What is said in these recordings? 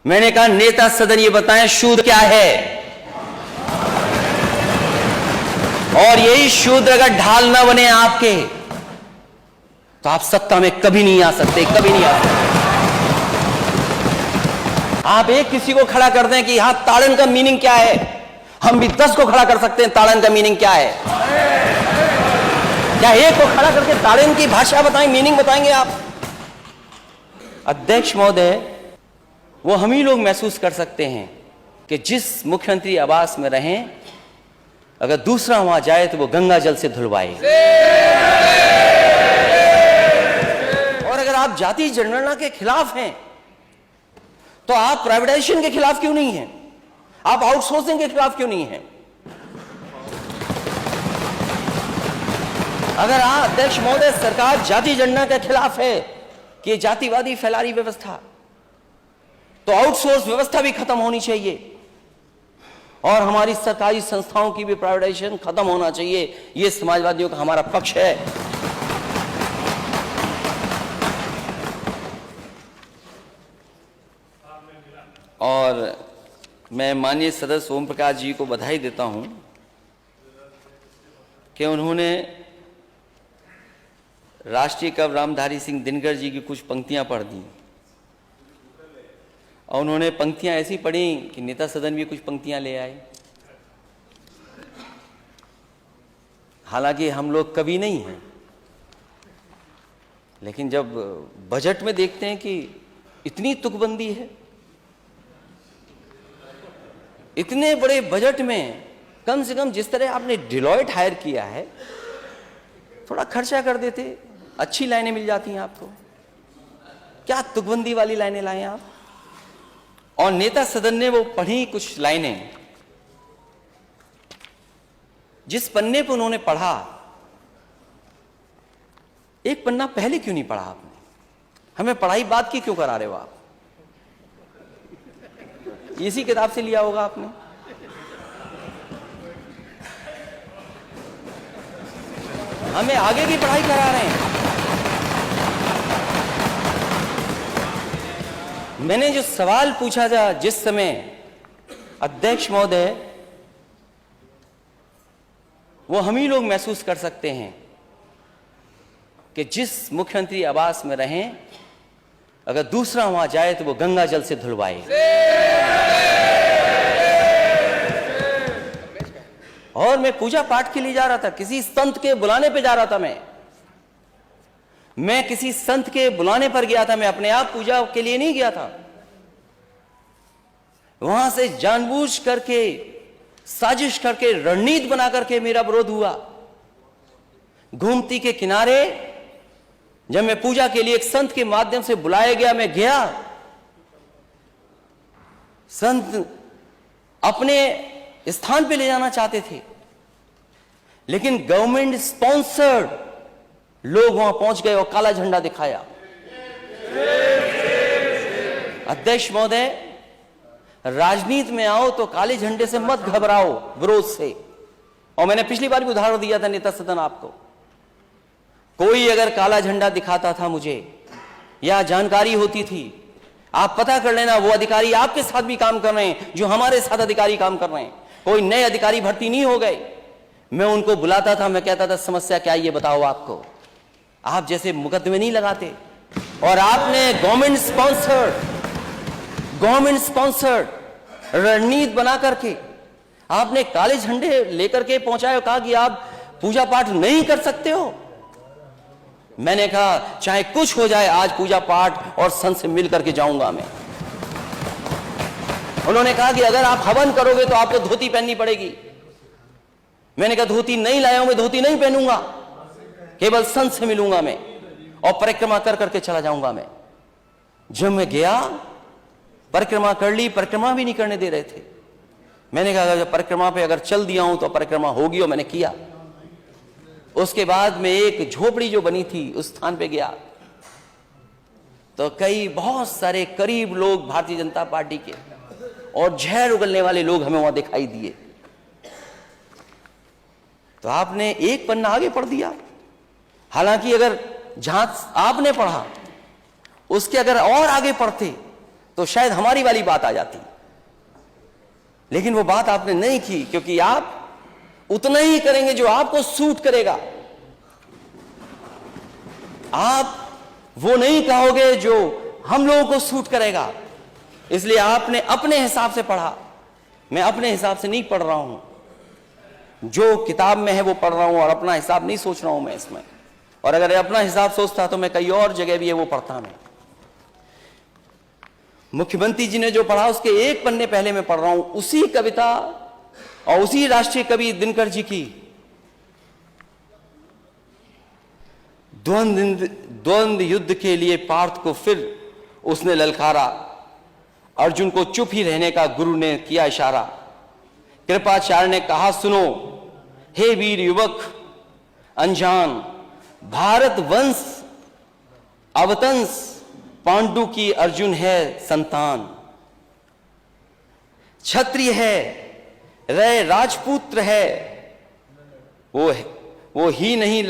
मैंने कहा नेता सदन ये बताएं शूद्र क्या है, और यही शूद्र अगर ढाल ना बने आपके तो आप सत्ता में कभी नहीं आ सकते, कभी नहीं आ सकते। आप एक किसी को खड़ा कर दें कि यहां ताड़न का मीनिंग क्या है, हम भी 10 को खड़ा कर सकते हैं ताड़न का मीनिंग क्या है। क्या एक को खड़ा करके ताड़न की भाषा बताएं, मीनिंग बताएंगे आप? अध्यक्ष महोदय, वो हम ही लोग महसूस कर सकते हैं कि जिस मुख्यमंत्री आवास में रहें, अगर दूसरा वहां जाए तो वो गंगा जल से धुलवाए। और अगर आप जाति जनगणना के खिलाफ हैं तो आप प्राइवेटाइजेशन के खिलाफ क्यों नहीं हैं? आप आउटसोर्सिंग के खिलाफ क्यों नहीं हैं? अगर आप अध्यक्ष महोदय सरकार जाति जनगणना के खिलाफ है कि जातिवादी फैला रही व्यवस्था, तो आउटसोर्स व्यवस्था भी खत्म होनी चाहिए और हमारी सरकारी संस्थाओं की भी प्राइवेटाइजेशन खत्म होना चाहिए। यह समाजवादियों का हमारा पक्ष है। और मैं माननीय सदस्य ओम प्रकाश जी को बधाई देता हूं कि उन्होंने राष्ट्रीय कवि रामधारी सिंह दिनकर जी की कुछ पंक्तियां पढ़ दी, और उन्होंने पंक्तियां ऐसी पढ़ी कि नेता सदन भी कुछ पंक्तियां ले आए। हालांकि हम लोग कवि नहीं हैं, लेकिन जब बजट में देखते हैं कि इतनी तुकबंदी है, इतने बड़े बजट में कम से कम जिस तरह आपने डिलॉयट हायर किया है, थोड़ा खर्चा कर देते, अच्छी लाइनें मिल जाती हैं आपको। क्या तुकबंदी वाली लाइनें लाए आप? और नेता सदन ने वो पढ़ी कुछ लाइनें, जिस पन्ने पर उन्होंने पढ़ा, एक पन्ना पहले क्यों नहीं पढ़ा आपने? हमें पढ़ाई बात की क्यों करा रहे हो आप? इसी किताब से लिया होगा आपने। हमें आगे की पढ़ाई करा रहे हैं। मैंने जो सवाल पूछा था जिस समय, अध्यक्ष महोदय, वो हम ही लोग महसूस कर सकते हैं कि जिस मुख्यमंत्री आवास में रहें, अगर दूसरा वहां जाए तो वो गंगा जल से धुलवाए। और मैं पूजा पाठ के लिए जा रहा था, किसी संत के बुलाने पे जा रहा था। मैं किसी संत के बुलाने पर गया था, मैं अपने आप पूजा के लिए नहीं गया था। वहां से जानबूझ करके, साजिश करके, रणनीति बना करके मेरा विरोध हुआ। गोमती के किनारे जब मैं पूजा के लिए एक संत के माध्यम से बुलाया गया, मैं गया। संत अपने स्थान पे ले जाना चाहते थे, लेकिन गवर्नमेंट स्पॉन्सर्ड लोग वहां पहुंच गए और काला झंडा दिखाया। अध्यक्ष महोदय, राजनीति में आओ तो काले झंडे से मत घबराओ, विरोध से। और मैंने पिछली बार भी उदाहरण दिया था नेता सदन आपको। कोई अगर काला झंडा दिखाता था मुझे, या जानकारी होती थी, आप पता कर लेना वो अधिकारी आपके साथ भी काम कर रहे हैं जो हमारे साथ अधिकारी काम कर रहे हैं। कोई नए अधिकारी भर्ती नहीं हो गए। मैं उनको बुलाता था, मैं कहता था समस्या क्या है ये बताओ आपको। आप जैसे मुकदमे नहीं लगाते। और आपने गवर्नमेंट स्पॉन्सर्ड रणनीति बना करके आपने काले झंडे लेकर के पहुंचाए, कहा कि आप पूजा पाठ नहीं कर सकते हो। मैंने कहा चाहे कुछ हो जाए, आज पूजा पाठ और संत से मिल करके जाऊंगा मैं। उन्होंने कहा कि अगर आप हवन करोगे तो आपको धोती पहननी पड़ेगी। मैंने कहा धोती नहीं लाया हूं, मैं धोती नहीं पहनूंगा, केवल संत से मिलूंगा मैं और परिक्रमा कर करके चला जाऊंगा मैं। जब मैं गया, परिक्रमा कर ली, परिक्रमा भी नहीं करने दे रहे थे। मैंने कहा अगर परिक्रमा पे अगर चल दिया हूं तो परिक्रमा होगी, और मैंने किया। उसके बाद में एक झोपड़ी जो बनी थी उस स्थान पे गया, तो बहुत सारे करीब लोग भारतीय जनता पार्टी के और जहर उगलने वाले लोग हमें वहां दिखाई दिए। तो आपने एक पन्ना आगे पढ़ दिया। हालांकि अगर जहां आपने पढ़ा उसके अगर और आगे पढ़ते तो शायद हमारी वाली बात आ जाती, लेकिन वो बात आपने नहीं की, क्योंकि आप उतना ही करेंगे जो आपको सूट करेगा। आप वो नहीं कहोगे जो हम लोगों को सूट करेगा। इसलिए आपने अपने हिसाब से पढ़ा। मैं अपने हिसाब से नहीं पढ़ रहा हूं, जो किताब में है वो पढ़ रहा हूं, और अपना हिसाब नहीं सोच रहा हूं मैं इसमें। और अगर अपना हिसाब सोचता तो मैं कई और जगह भी है वो पढ़ता। मैं मुख्यमंत्री जी ने जो पढ़ा उसके एक पन्ने पहले मैं पढ़ रहा हूं, उसी कविता और उसी राष्ट्रीय कवि दिनकर जी की द्वंद्व युद्ध के लिए पार्थ को फिर उसने ललकारा। अर्जुन को चुप ही रहने का गुरु ने किया इशारा। कृपाचार्य ने कहा सुनो, हे वीर युवक अनजान, भारत वंश अवतंस पांडु की अर्जुन है संतान। क्षत्रिय है रे राजपुत्र है, वो ही नहीं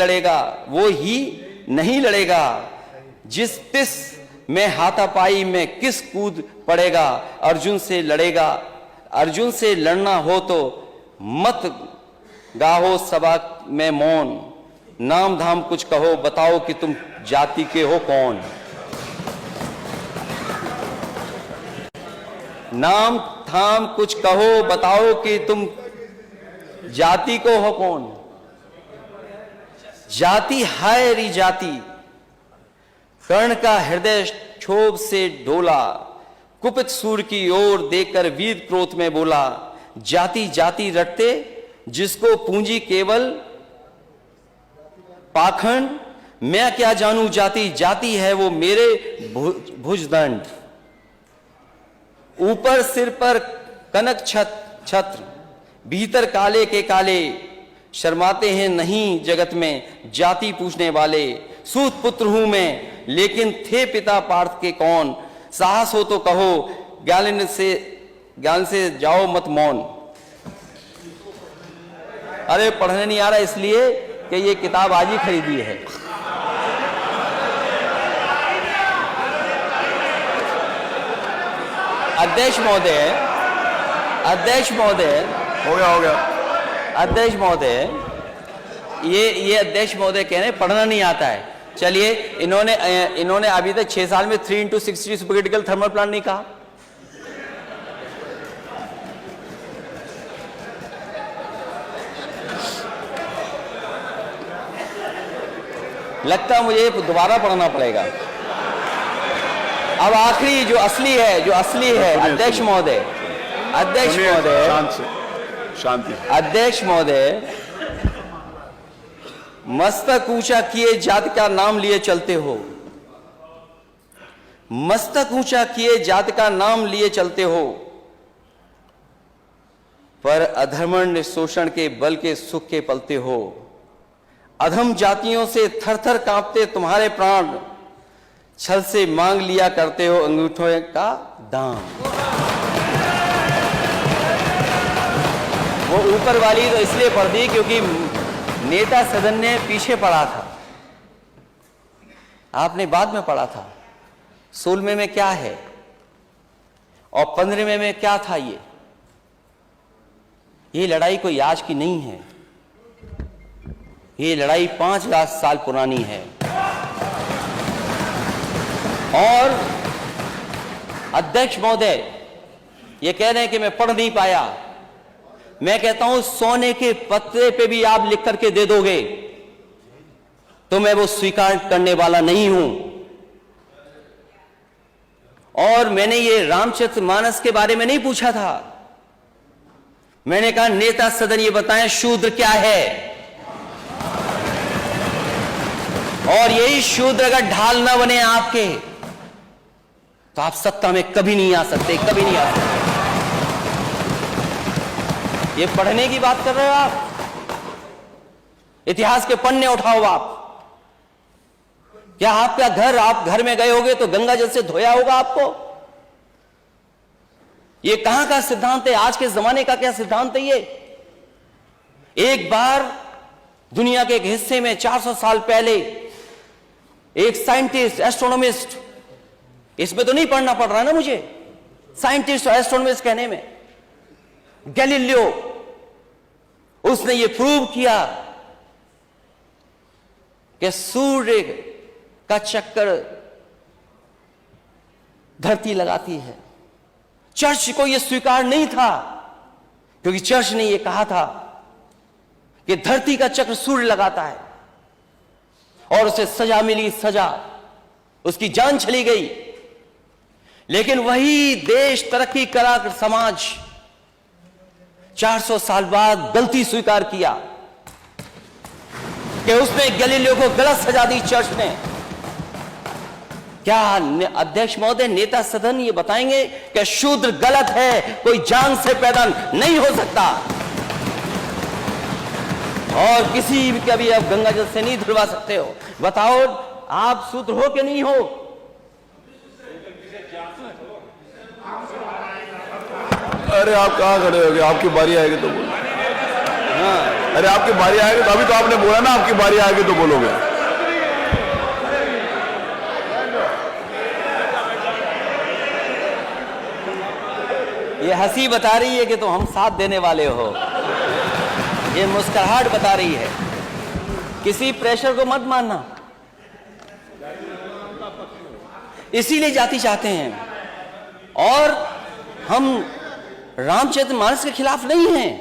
लड़ेगा, जिस तिस में हाथापाई में किस कूद पड़ेगा। अर्जुन से लड़ना हो तो मत गाहो सभा में मौन, नाम धाम कुछ कहो बताओ कि तुम जाति के हो कौन। नाम धाम कुछ कहो बताओ कि तुम जाति को हो कौन। जाति हाय री जाति, कर्ण का हृदय क्षोभ से डोला। कुपित सूर की ओर देखकर वीर क्रोध में बोला, जाति जाति रटते जिसको पूंजी केवल पाखंड। मैं क्या जानू जाति, जाति है वो मेरे भुजदंड। ऊपर सिर पर कनक छत्र, भीतर काले के काले। शर्माते हैं नहीं जगत में जाति पूछने वाले। सूत पुत्र हूं मैं लेकिन थे पिता पार्थ के कौन। साहस हो तो कहो ज्ञान से जाओ मत मौन। अरे पढ़ने नहीं आ रहा इसलिए कि ये किताब आज ही खरीदी है। अध्यक्ष महोदय हो गया अध्यक्ष महोदय, ये अध्यक्ष महोदय कह रहे हैं पढ़ना नहीं आता है। चलिए, इन्होंने अभी तक 6 साल में 3x60 सुपरक्रिटिकल थर्मल प्लांट नहीं कहा। लगता है मुझे दोबारा पढ़ना पड़ेगा। अब आखिरी जो असली है अध्यक्ष महोदय, शांति। अध्यक्ष महोदय, मस्तक ऊंचा किए जाति का नाम लिए चलते हो। मस्तक ऊंचा किए जाति का नाम लिए चलते हो, पर अधर्मण्य शोषण के बल के सुख के पलते हो। अधम जातियों से थर थर कांपते तुम्हारे प्राण, छल से मांग लिया करते हो अंगूठों का दाम। वो ऊपर वाली तो इसलिए पढ़ दी क्योंकि नेता सदन ने पीछे पढ़ा था, आपने बाद में पढ़ा था। 16वें में क्या है और 15वें में क्या था। ये लड़ाई कोई आज की नहीं है, ये लड़ाई 5 लाख साल पुरानी है। और अध्यक्ष महोदय ये कह रहे हैं कि मैं पढ़ नहीं पाया। मैं कहता हूं सोने के पत्रे पे भी आप लिख करके दे दोगे तो मैं वो स्वीकार करने वाला नहीं हूं। और मैंने ये रामचरितमानस के बारे में नहीं पूछा था, मैंने कहा नेता सदन ये बताएं शूद्र क्या है। और यही शूद्र अगर ढाल ना बने आपके तो आप सत्ता में कभी नहीं आ सकते, कभी नहीं आ सकते। ये पढ़ने की बात कर रहे हो आप, इतिहास के पन्ने उठाओ आप। क्या आपका घर, आप घर में गए होगे तो गंगा जल से धोया होगा आपको। ये कहां का सिद्धांत है, आज के जमाने का क्या सिद्धांत है। ये एक बार दुनिया के एक हिस्से में 400 साल पहले एक साइंटिस्ट, एस्ट्रोनॉमिस्ट, इसमें तो नहीं पढ़ना पड़ रहा ना मुझे, साइंटिस्ट और एस्ट्रोनॉमर्स कहने में। गैलीलियो, उसने ये प्रूव किया कि सूर्य का चक्कर धरती लगाती है। चर्च को यह स्वीकार नहीं था, क्योंकि चर्च ने यह कहा था कि धरती का चक्र सूर्य लगाता है, और उसे सजा मिली, सजा, उसकी जान चली गई। लेकिन वही देश, तरक्की करा समाज 400 साल बाद गलती स्वीकार किया कि उसने गैलीलियो को गलत सजा दी चर्च ने। क्या अध्यक्ष महोदय, नेता सदन ये बताएंगे कि शूद्र गलत है, कोई जान से पैदा नहीं हो सकता, और किसी भी कभी आप गंगा जल से नहीं धुलवा सकते हो? बताओ, आप शूद्र हो कि नहीं हो? अरे आप कहाँ खड़े हो गए? आपकी बारी आएगी तो बोलो। हाँ, अरे आपकी बारी आएगी तो, अभी तो आपने बोला ना आपकी बारी आएगी तो बोलोगे। ये हंसी बता रही है कि तो हम साथ देने वाले हो, ये मुस्कुराहट बता रही है। किसी प्रेशर को मत मानना। इसीलिए जाति चाहते हैं, और हम रामचरितमानस के खिलाफ नहीं हैं।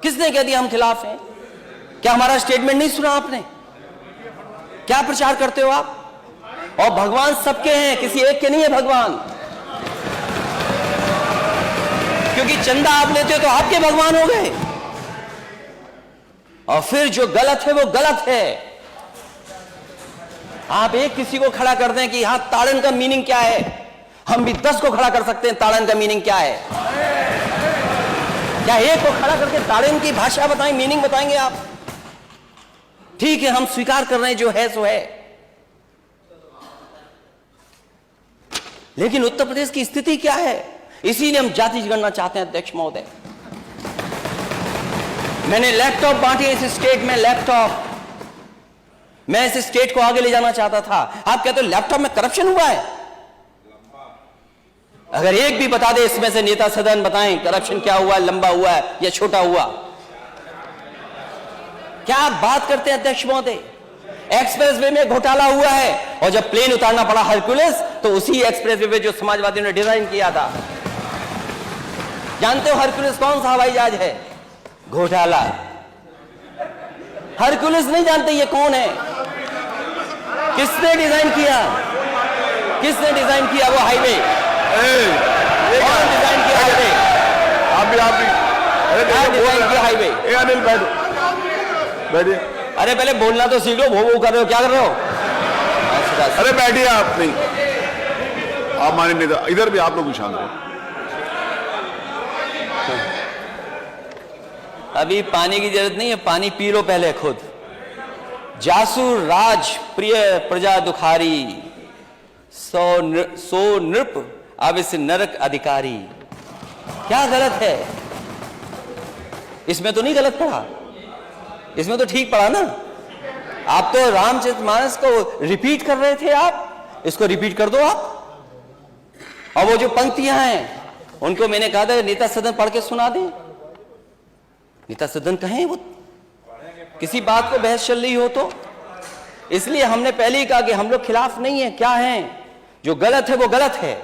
किसने कह दिया हम खिलाफ हैं? क्या हमारा स्टेटमेंट नहीं सुना आपने? क्या प्रचार करते हो आप? और भगवान सबके हैं, किसी एक के नहीं है भगवान। क्योंकि चंदा आप लेते हो तो आपके भगवान हो गए, और फिर जो गलत है वो गलत है। आप एक किसी को खड़ा कर दें कि यहां ताड़न का मीनिंग क्या है, हम भी 10 को खड़ा कर सकते हैं ताड़न का मीनिंग क्या है। क्या एक को खड़ा करके ताड़न की भाषा बताएं, मीनिंग बताएंगे आप? ठीक है, हम स्वीकार कर रहे हैं जो है सो है, लेकिन उत्तर प्रदेश की स्थिति क्या है? इसीलिए हम जाति जनगणना चाहते हैं अध्यक्ष महोदय। मैंने लैपटॉप बांटे इस स्टेट में, लैपटॉप, मैं इस स्टेट को आगे ले जाना चाहता था। आप कहते हो लैपटॉप में करप्शन हुआ है? अगर एक भी बता दे इसमें से नेता सदन, बताएं करप्शन क्या हुआ, लंबा हुआ है या छोटा हुआ? क्या आप बात करते हैं अध्यक्ष महोदय? एक्सप्रेसवे में घोटाला हुआ है, और जब प्लेन उतारना पड़ा हरक्यूलिस, तो उसी एक्सप्रेसवे पे जो समाजवादियों ने डिजाइन किया था। जानते हो हरक्यूलिस कौन सा हवाई जहाज है? घोटाला। हरक्यूलिस नहीं जानते ये कौन है? किसने डिजाइन किया? किसने डिजाइन किया वो हाईवे? कौन डिजाइन किया हाईवे? आप भी अरे डिजाइन किया हाईवे? अनिल बैठो, बैठिए। अरे पहले बोलना तो सीख लो, वो कर रहे हो, क्या कर रहे हो? अरे बैठिए आप, नहीं आप माने नहीं था, इधर भी आप लोग शांत रहो। अभी पानी की जरूरत नहीं है, पानी पी लो पहले खुद। जासु राज प्रिय प्रजा दुखारी, सो नृप अब इस नरक अधिकारी। क्या गलत है इसमें? तो नहीं गलत पढ़ा, इसमें तो ठीक पढ़ा ना। आप तो रामचरितमानस को रिपीट कर रहे थे, आप इसको रिपीट कर दो आप। और वो जो पंक्तियां हैं उनको मैंने कहा था नेता सदन पढ़ के सुना दे। नेता सदन कहें, वो किसी बात को बहस चल रही हो तो। इसलिए हमने पहले ही कहा कि हम लोग खिलाफ नहीं है। क्या है? जो गलत है वो गलत है,